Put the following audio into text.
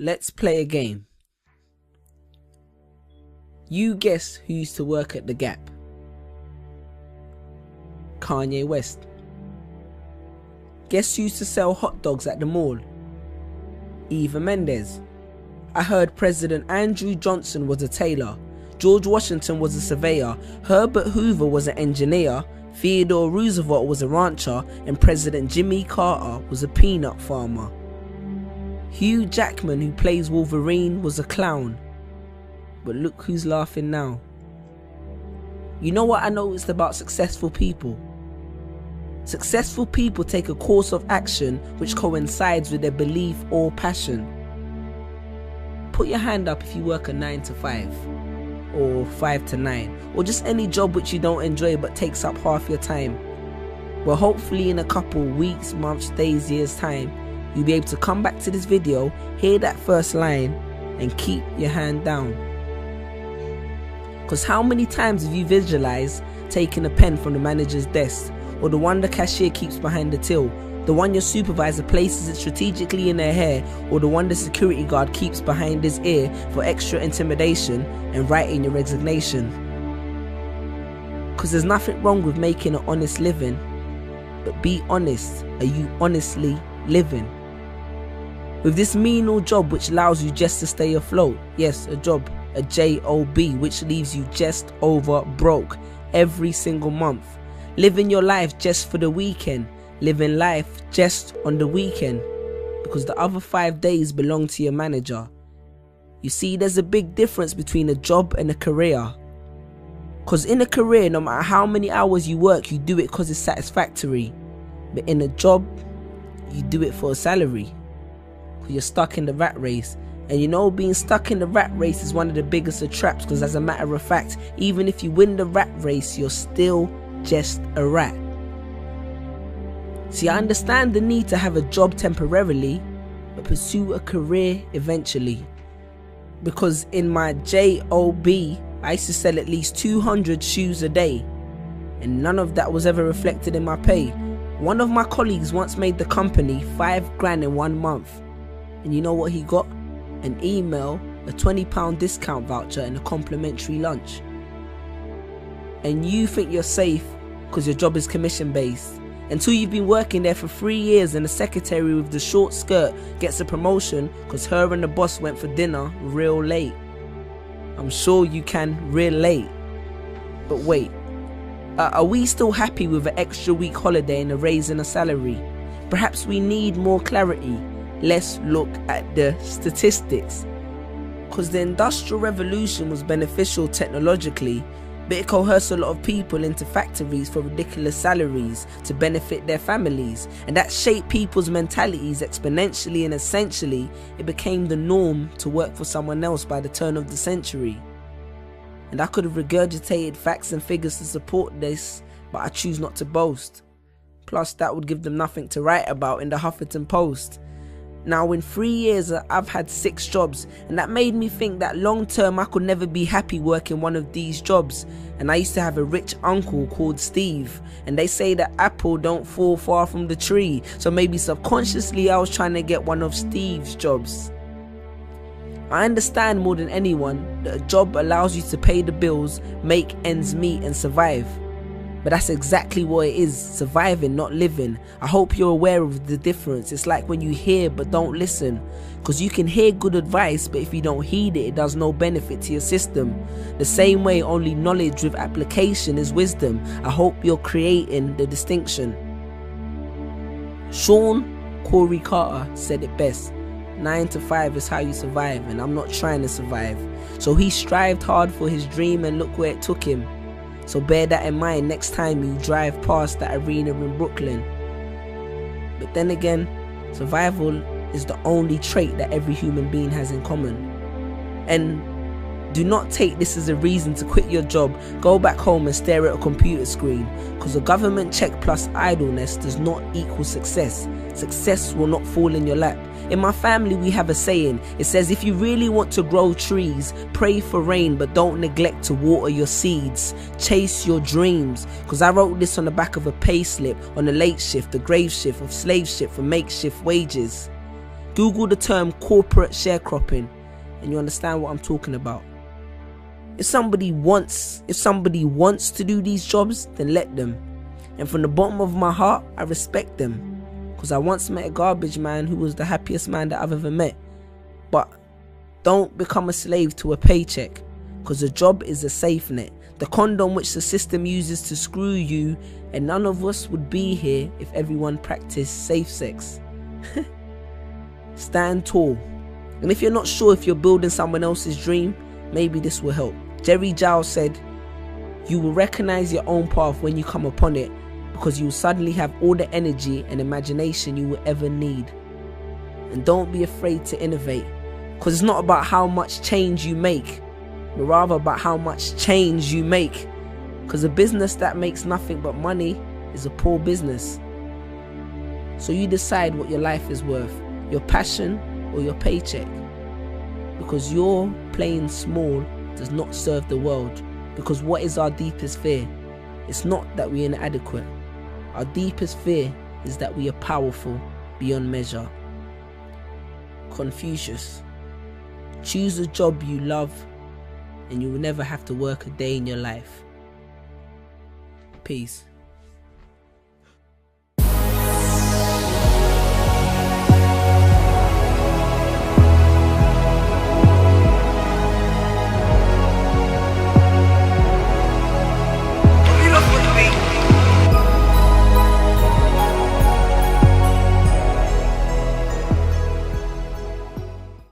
let's play a game. You guess who used to work at the Gap? Kanye West. Guess who used to sell hot dogs at the mall? Eva Mendes. I heard President Andrew Johnson was a tailor, George Washington was a surveyor, Herbert Hoover was an engineer, Theodore Roosevelt was a rancher, and President Jimmy Carter was a peanut farmer. Hugh Jackman, who plays Wolverine, was a clown. But look who's laughing now. You know what I noticed about successful people? Successful people take a course of action which coincides with their belief or passion. Put your hand up if you work a 9 to 5, or 5 to 9, or just any job which you don't enjoy but takes up half your time. Well, hopefully in a couple weeks, months, days, years time, you'll be able to come back to this video, hear that first line, and keep your hand down. Because how many times have you visualized taking a pen from the manager's desk, or the one the cashier keeps behind the till, the one your supervisor places it strategically in their hair, or the one the security guard keeps behind his ear for extra intimidation, and writing your resignation? Because there's nothing wrong with making an honest living, but be honest, are you honestly living? With this menial job which allows you just to stay afloat, yes, a job, a job, which leaves you just over broke every single month, living your life just for the weekend, living life just on the weekend, because the other 5 days belong to your manager. You see, there's a big difference between a job and a career. Because in a career, no matter how many hours you work, you do it because it's satisfactory. But in a job, you do it for a salary. Because you're stuck in the rat race. And you know, being stuck in the rat race is one of the biggest of traps, because as a matter of fact, even if you win the rat race, you're still just a rat. See, I understand the need to have a job temporarily, but pursue a career eventually. Because in my job, I used to sell at least 200 shoes a day, and none of that was ever reflected in my pay. One of my colleagues once made the company $5 in 1 month, and you know what he got? An email, a £20 discount voucher, and a complimentary lunch. And you think you're safe because your job is commission based, until you've been working there for 3 years and the secretary with the short skirt gets a promotion because her and the boss went for dinner real late. I'm sure you can relate. But wait, are we still happy with an extra week holiday and a raise in a salary? Perhaps we need more clarity. Let's look at the statistics. Because the Industrial Revolution was beneficial technologically, but it coerced a lot of people into factories for ridiculous salaries to benefit their families, and that shaped people's mentalities exponentially, and essentially it became the norm to work for someone else by the turn of the century. And I could have regurgitated facts and figures to support this, but I choose not to boast. Plus that would give them nothing to write about in the Huffington Post. Now in 3 years I've had 6 jobs, and that made me think that long term I could never be happy working one of these jobs. And I used to have a rich uncle called Steve, and they say that apple don't fall far from the tree, so maybe subconsciously I was trying to get one of Steve's jobs. I understand more than anyone that a job allows you to pay the bills, make ends meet and survive. But that's exactly what it is, surviving, not living. I hope you're aware of the difference. It's like when you hear but don't listen. Because you can hear good advice, but if you don't heed it, it does no benefit to your system. The same way only knowledge with application is wisdom. I hope you're creating the distinction. Sean Corey Carter said it best. 9 to 5 is how you survive, and I'm not trying to survive. So he strived hard for his dream, and look where it took him. So bear that in mind next time you drive past that arena in Brooklyn. But then again, survival is the only trait that every human being has in common. And do not take this as a reason to quit your job, go back home and stare at a computer screen, because a government check plus idleness does not equal success. Success will not fall in your lap. In my family we have a saying. It says, if you really want to grow trees, pray for rain, but don't neglect to water your seeds. Chase your dreams. Because I wrote this on the back of a pay slip, on a late shift, a grave shift, of slave ship for makeshift wages. Google the term corporate sharecropping and you understand what I'm talking about. If somebody wants to do these jobs, then let them. And from the bottom of my heart, I respect them. Because I once met a garbage man who was the happiest man that I've ever met. But don't become a slave to a paycheck. Because a job is a safe net. The condom which the system uses to screw you, and none of us would be here if everyone practiced safe sex. Stand tall. And if you're not sure if you're building someone else's dream, maybe this will help. Jerry Giles said, "You will recognize your own path when you come upon it, because you will suddenly have all the energy and imagination you will ever need." And don't be afraid to innovate, because it's not about how much change you make, but rather about how much change you make. Because a business that makes nothing but money is a poor business. So you decide what your life is worth, your passion or your paycheck. Because your playing small does not serve the world. Because what is our deepest fear? It's not that we're inadequate. Our deepest fear is that we are powerful beyond measure. Confucius. Choose a job you love and you will never have to work a day in your life. Peace.